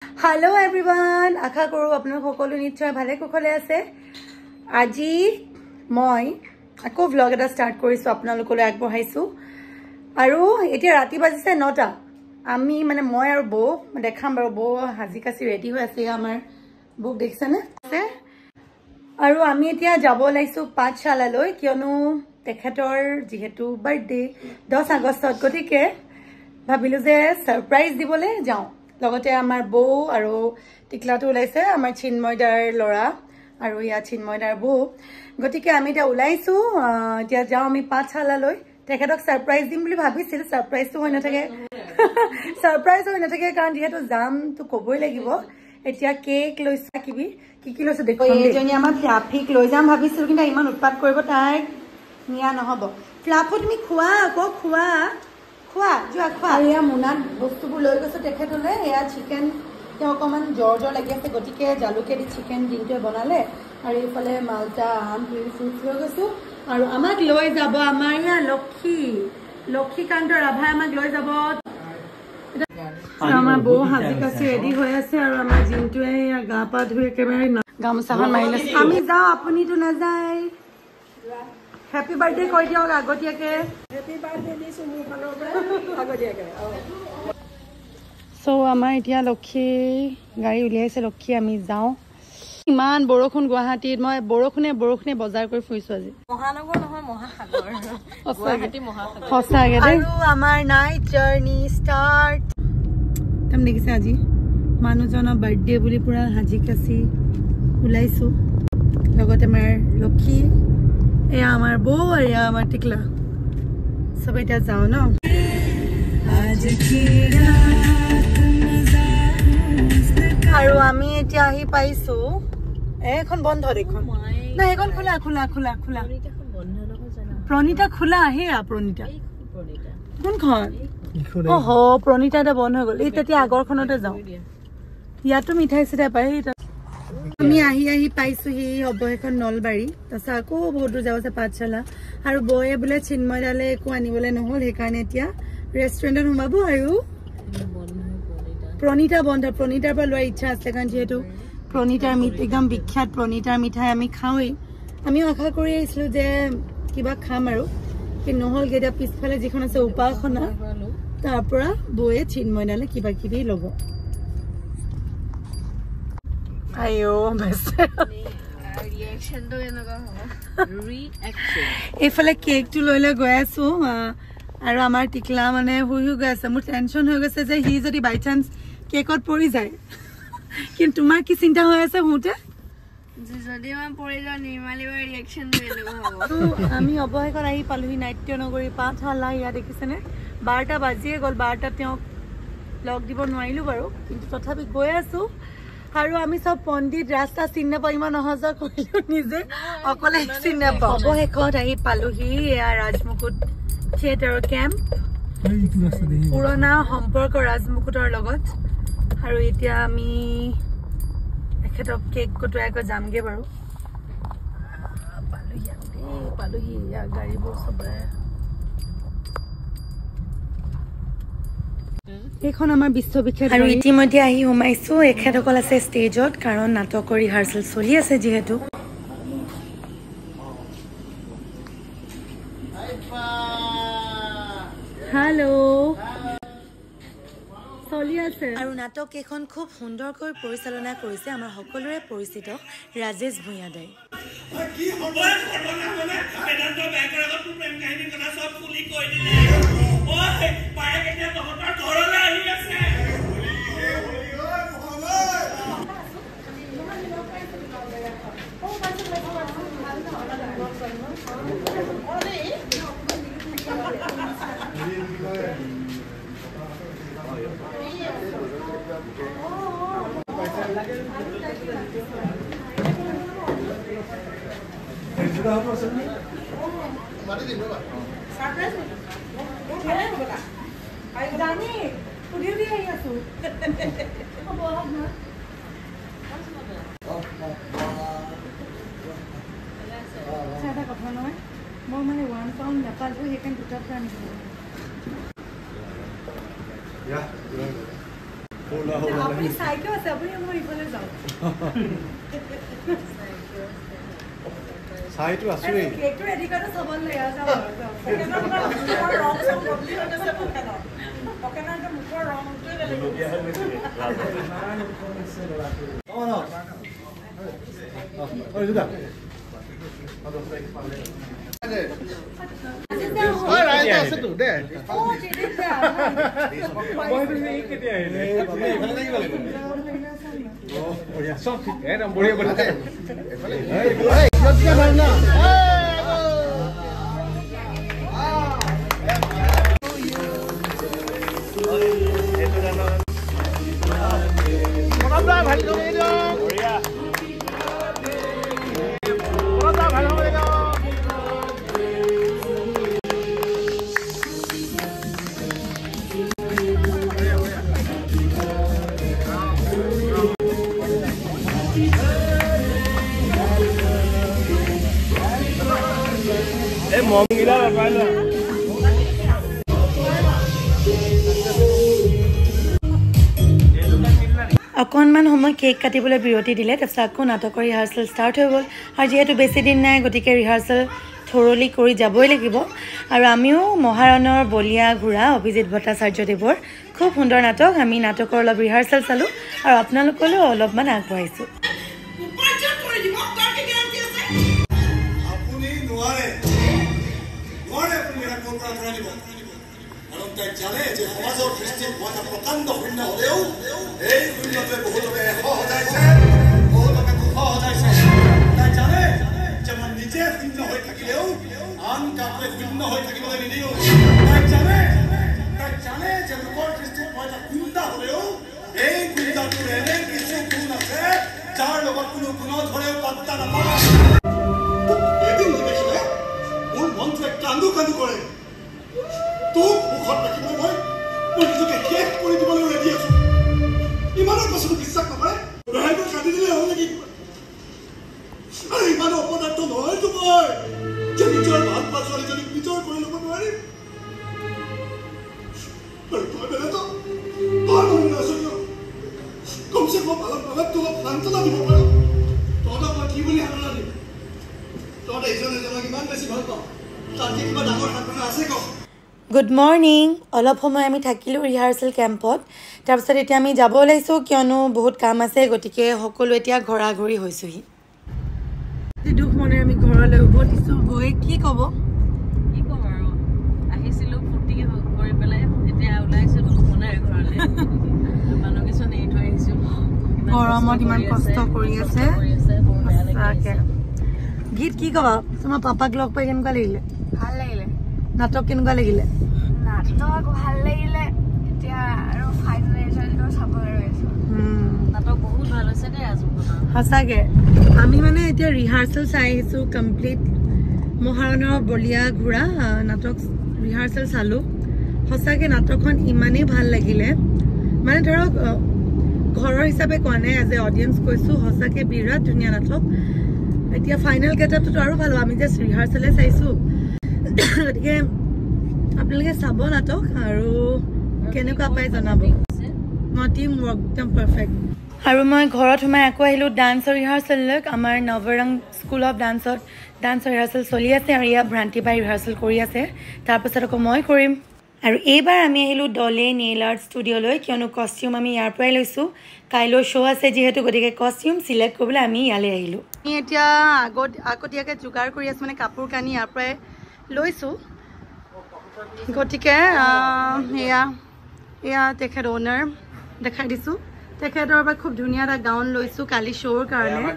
Hello everyone, আশা কৰো আপোনালোক সকলো নিশ্চয় ভালে কুশলে আছে। আজি মই আকৌ vlog এটা ষ্টাৰ্ট কৰিছো আপোনালোকলৈ আগবঢ়াইছো আৰু এতিয়া ৰাতি বাজিছে 9টা। আমি মানে মই আৰু বৌ দেখাম বাৰু বৌ হাজি কাছি ৰেডি হৈ আছে আমাৰ বুক দেখছানে আৰু আমি এতিয়া যাব লাইছো পাঠশালালৈ কিয়নো তেখেতৰ যেহেতু বাৰ্থডে 10 আগষ্টত গতিকে ভাবিলো যে সাৰপ্ৰাইজ দিবলৈ যাও। লগতে আমাৰ বৌ আৰু টিকলাটো ওলাইছে আমাৰ চিন্ময়দাৰ লৰা আৰু ইয়া চিন্ময়দাৰ বৌ গতিকে আমি এতিয়া ওলাইছো এতিয়া যাও আমি পাঠশালালৈ তেখেতক সাৰপ্ৰাইজ দিম বুলি ভাবিছিল সাৰপ্ৰাইজটো হৈ নাথাকে সাৰপ্ৰাইজ হৈ নাথাকে কাৰণ যেহেতু জামটো কবই লাগিব এতিয়া কেক লৈছা কি লৈছে দেখো এজনী আমাৰ ফ্লাফিক লৈ যাম ভাবিছিল কিন্তু ইমান উৎপাত কৰিব তাইক নিয়া নহব ফ্লাফু তুমি খোৱা আকৌ খোৱা যোৱা খোৱা এয়া মুনাত বস্তুবোৰ লৈ গৈছে তেখেতলে এয়া চিকেন তেওঁ অকমান জ্বৰ লাগি আছে গতিকে জালুকেদি চিকেন দিনটোৱে বনালে আৰু এইফালে মালটা আম ফ্ৰুটছ লৈ গৈছো আৰু আমাক লৈ যাব আমাৰ ইয়া লক্ষীকান্ত ৰাভাই আমাক লৈ যাব আমাৰ বৌ হাজি কাছি ৰেডি হৈ আছে আৰু আমাৰ জিনটোৱে গা পা ধুই একেবাৰে গামোচাখন মাৰি লৈছে আমি যাওঁ আপুনিতো নাযায় Happy birthday কৈ দিয়ক আগতীয়াকে Happy birthday দিছো মোৰ ফালৰ পৰা আগতীয়াকে সো আমাৰ এতিয়া লক্ষী গাড়ী উলিয়াইছে লক্ষী আমি যাওঁ ইমান বৰষুণ গুৱাহাটীত মই বৰষুণে বজাৰ কৰি ফুৰিছো আজি মহানগৰ নহয় মহাসাগৰ গুৱাহাটী মহাসাগৰ সঁচাকে আৰু আমাৰ নাইট জাৰ্নি ষ্টাৰ্ট তুমি দেখিছা আজি মানুহজনৰ বাৰ্থডে বুলি পুৰা হাজি কাছি ওলাইছো লগতে আমাৰ লক্ষী এয়া আমাৰ বৌ আৰু এয়া আমাৰ টিকলা সব এতিয়া যাও ন আৰু আমি এতিয়া আহি পাইছো এখন বন্ধ দেখোন না এখন খোলা প্ৰণীতা খোলা হেয়া প্ৰণীতা কোনখন অহ প্ৰণীতা এটা বন্ধ হৈ গ'ল এই তেতিয়া আগৰখনতে যাওঁ ইয়াতো মিঠাই চিঠাই পাই আমি আহি পাইছো হি অবহেখন নলবাৰী তাৰপিছত আকৌ বহুত দূৰ যাব আছে পাঠশালা আৰু বৌয়ে বোলে চিন্ময়দালে একো আনিবলৈ নহল সেইকাৰণে এতিয়া ৰেষ্টুৰেণ্টত সোমাব আৰু প্ৰণীতাৰ পৰা লোৱাৰ ইচ্ছা আছে কাৰণ যিহেতু প্ৰণীতাৰ একদম বিখ্যাত প্ৰণীতাৰ মিঠাই আমি খাওঁৱেই আমিও আশা কৰি আহিছিলো যে কিবা খাম আৰু কিন্তু নহলগে এতিয়া পিছফালে যিখন আছে উপাসনা তাৰ পৰা বৌয়ে চিন্ময়দালে কিবা কিবি ল'ব আয়ো বেছে ৰিএকচন তো এনেকা হ'ব ৰিএকচন এইফালে কেকটো লৈ গৈ আছো আৰু আমাৰ টিকলা মানে হুই গৈ আছে মোৰ টেনচন হৈ গৈছে যে হি যদি বাই চান্স কেকত পৰি যায় কিন্তু তোমাৰ কি চিন্তা হৈ আছে হুতে যদি মই পৰি যাও নিৰ্মালিৰ ৰিএকচন তো এনেকা হ'ব আমি অবহেখন আহি পালোহি নাট্য নগৰী পাঠশালা ইয়া দেখিছেনে 12টা বাজিয়ে গ'ল 12টা তেওঁ লগ দিব নোৱাৰিলো বাৰু কিন্তু তথাপি গৈ আছো আৰু আমি সব পণ্ডিত ৰাস্তা চিন নাপাই ইমান অহা কৰিলো নিজে অকলে চিন নাপাওঁ অবশেষত আহি পালোহি এয়া ৰাজমুকুট থিয়েটাৰৰ কেম্প পুৰণা সম্পৰ্ক ৰাজমুকুটৰ লগত আৰু এতিয়া আমি এখেতক কেক কটোৱাকৈ যামগে বাৰু পালোহি গাড়ীবোৰ সবে এইখন আমাৰ বিশ্ববিখ্যাত আৰু ইতিমধ্যে আহি সোমাইছো এখেতসকল আছে ষ্টেজত কাৰণ নাটকৰ ৰিহাৰ্সেল চলি আছে যিহেতু হেল্ল' চলি আছে আৰু নাটক এখন খুব সুন্দৰকৈ পৰিচালনা কৰিছে আমাৰ সকলোৰে পৰিচিত ৰাজেশ ভূঞাদাই কি হ'ব বেদান্ত বেংকৰ আগত প্ৰেম কাহিনীৰ কথা সব খুলি কৈ দিলে ওই পায়ে কেতিয়া তহঁতৰ ঘৰলৈ আহি আছে কথা নহয় মই মানে 1 পাউণ্ড নাপালো সেইকাৰণে দুটা পৰা আনিছো আপনি সাইকেল আছে আপনি আমাৰ ইফালে যাও সাইটো আছে কেকটো ৰেডি কৰি সবল লৈ আ যাও মুখৰ ৰং সব বদলি হৈ গৈছে পকেনৰ মুখৰ ৰংটো ঐ দুটা ঐ ৰাইট আছে তো দে ও দিদিটা মই তুমি কেতিয়া আহিলে এফালে লাগিব ও বঢ়িয়া সব ঠিক একদম বঢ়িয়া বঢ়িয়া এফালে এই লজ্জা ভাল না ভাই তো এই বঢ়িয়া বড়টা ভালো হয়ে গেল এই মংগিলা পাই না অকণমান সময় কেক কাটিবলৈ বিৰতি দিলে তাৰপিছত আকৌ নাটকৰ ৰিহাৰ্চেল ষ্টাৰ্ট হৈ গ'ল আৰু যিহেতু বেছি দিন নাই গতিকে ৰিহাৰ্চেল থৰলি কৰি যাবই লাগিব আৰু আমিও মহাৰণৰ বলিয়া ঘোঁৰা অভিজিত ভট্টাচাৰ্যদেৱৰ খুব সুন্দৰ নাটক আমি নাটকৰ অলপ ৰিহাৰ্চেল চালোঁ আৰু আপোনালোকলৈও অলপমান আগবঢ়াইছোঁ জানে যে সমাজৰ সৃষ্টিত হোৱা এটা প্ৰকাণ্ড শূন্য হ'লেও এই শূন্যটোৱে বহুতকে এশ সজাইছে বহুতকে দুশ সজাইছে তাই জানে যে মই নিজে শূন্য হৈ থাকিলেও আন কাকোৱে শূন্য হৈ থাকিবলৈ নিদিওঁ তাই জানে যে লোকৰ সৃষ্টিত হোৱা এটা কুণ্ডা হ'লেও এই কুণ্ডাটোৰ এনে কিছু গুণ আছে যাৰ লগত কোনো গুণত হ'লেও পাত্তা নাপায় এদিন নেদেখিলে মোৰ মনটোৱে কান্দো কান্দো কৰে তোক মুখত ৰাখিবলৈ মই নিজকে শেষ কৰি দিবলৈ ৰেডি আছো ইমানৰ পাছতো বিশ্বাস নকৰে ৰাইজক কাটি দিলে হ'ল নেকি আৰু ইমান অপদাৰ্থ নহয়তো মই যে নিজৰ ভাল পোৱা ছোৱালীজনীক নিজৰ কৰি ল'ব নোৱাৰিম আৰু তই বেলেতো তই মন নাচনি কমচে কম অলপ অলপ সান্তনা দিব পাৰো তহঁতক মই কি বুলি সান্তনা দিম তহঁতে ইজন এজনক ইমান বেছি ভাল পাওঁ তাতকৈ কিবা ডাঙৰ সান্তনা আছে কওক গুড মৰ্ণিং অলপ সময় আমি থাকিলোঁ ৰিহাৰ্চেল কেম্পত তাৰপিছত এতিয়া আমি যাব ওলাইছোঁ কিয়নো বহুত কাম আছে গতিকে সকলো এতিয়া ঘৰাঘৰি হৈছোঁহি দুখ মনে আমি ঘৰলৈ উভতিছোঁ গৈ কি ক'ব আৰু আহিছিলোঁ ফূৰ্তি কৰি পেলাই এতিয়া ওলাইছোঁ দুখ মনেৰে ঘৰলৈ মানুহ কিছুমান এৰি থৈ আহিছোঁ গৰমত ইমান কষ্ট কৰি আছে গীত কি ক'বা তোমাৰ পাপাক লগ পাই কেনেকুৱা লাগিলে ভাল লাগিলে নাটক কেনেকুৱা লাগিলে নাটক ভাল লাগিলে এতিয়া আৰু ফাইনেল ৰিজাল্টটো চাবলৈ ৰৈছোঁ নাটক বহুত ভাল হৈছে দেই আজমগনৰ সঁচাকৈ আমি মানে এতিয়া ৰিহাৰ্চেল চাই আহিছোঁ কমপ্লিট মহাৰণৰ বলিয়া ঘোঁৰা নাটক ৰিহাৰ্চেল চালোঁ সঁচাকৈ নাটকখন ইমানেই ভাল লাগিলে মানে ধৰক ঘৰৰ হিচাপে কোৱা নাই এজ এ অডিয়েঞ্চ কৈছোঁ সঁচাকৈ বিৰাট ধুনীয়া নাটক এতিয়া ফাইনেল গেটআপটোতো আৰু ভাল আমি জাষ্ট ৰিহাৰ্চেলে চাইছোঁ গতিকে আপোনালোকে চাব নাটক আৰু কেনেকুৱা পাই জনাব মই টিম ৱৰ্ক একদম পাৰফেক্ট আৰু মই ঘৰত সোমাই আকৌ আহিলোঁ ডান্সৰ ৰিহাৰ্চেললৈ আমাৰ নৱৰং স্কুল অফ ডান্সত ডান্সৰ ৰিহাৰ্চেল চলি আছে আৰু ইয়াত ভ্ৰান্তিবাই ৰিহাৰ্চেল কৰি আছে তাৰপাছত আকৌ মই কৰিম আৰু এইবাৰ আমি আহিলোঁ ডলে নেইল আৰ্ট ষ্টুডিঅ'লৈ কিয়নো কষ্টিউম আমি ইয়াৰ পৰাই লৈছোঁ কাইলৈ শ্ব' আছে যিহেতু গতিকে কষ্টিউম চিলেক্ট কৰিবলৈ আমি ইয়ালৈ আহিলোঁ আমি এতিয়া আগতীয়াকৈ যোগাৰ কৰি আছোঁ মানে কাপোৰ কানি ইয়াৰ পৰাই লৈছোঁ গতিকে এয়া তেখেত অ'নাৰ দেখাই দিছোঁ তেখেতৰ পৰা খুব ধুনীয়া এটা গাউন লৈছোঁ কালি শ্ব'ৰ কাৰণে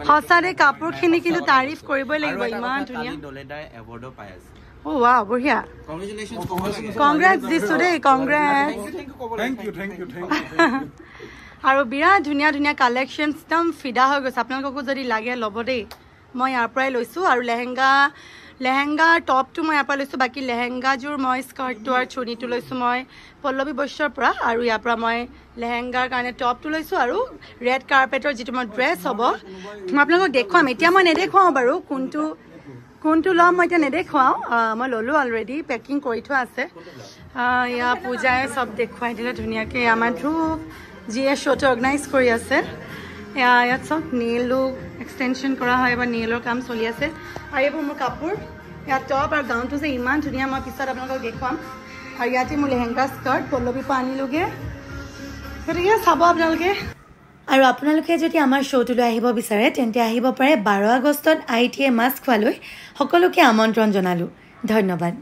সঁচাৰে কাপোৰখিনি কিন্তু তাৰিফ কৰিবই লাগিব ইমান ধুনীয়া অ' ৱাও বঢ়িয়া কংগ্ৰেটছ দিছোঁ দেই কংগ্ৰেটছ আৰু বিৰাট ধুনীয়া ধুনীয়া কালেকশ্যন একদম ফিদা হৈ গৈছে আপোনালোককো যদি লাগে ল'ব দেই মই ইয়াৰ পৰাই লৈছোঁ আৰু লেহেংগা টপটো মই ইয়াৰ পৰা লৈছোঁ বাকী লেহেংগাযোৰ মই স্কাৰ্টটো আৰু চুনিটো লৈছোঁ মই পল্লৱী বৈশ্যৰ পৰা আৰু ইয়াৰ পৰা মই লেহেংগাৰ কাৰণে টপটো লৈছোঁ আৰু ৰেড কাৰ্পেটৰ যিটো মই ড্ৰেছ হ'ব মই আপোনালোকক দেখুৱাম এতিয়া মই নেদেখুৱাওঁ বাৰু কোনটো ল'ম মই এতিয়া নেদেখুৱাওঁ মই ল'লোঁ অলৰেডি পেকিং কৰি থোৱা আছে এয়া পূজাই চব দেখুৱাই দিলে ধুনীয়াকৈ আমাৰ ধ্ৰুৱ যিয়ে শ্ব'টো অৰ্গেনাইজ কৰি আছে ইয়াত চব নেইলো এক্সটেনশ্যন কৰা হয় বা নেইলৰ কাম চলি আছে আৰু এইবোৰ মোৰ কাপোৰ ইয়াত টপ আৰু গাউনটো যে ইমান ধুনীয়া মই পিছত আপোনালোকক দেখুৱাম আৰু ইয়াতে মোৰ লেহেংগা স্কাৰ্ট পল্লৱীৰ পৰা আনিলোগৈ গতিকে চাব আপোনালোকে আৰু আপোনালোকে যদি আমাৰ শ্ব'টোলৈ আহিব বিচাৰে তেন্তে আহিব পাৰে 12 আগষ্টত ITA মাছ খোৱালৈ সকলোকে আমন্ত্ৰণ জনালোঁ ধন্যবাদ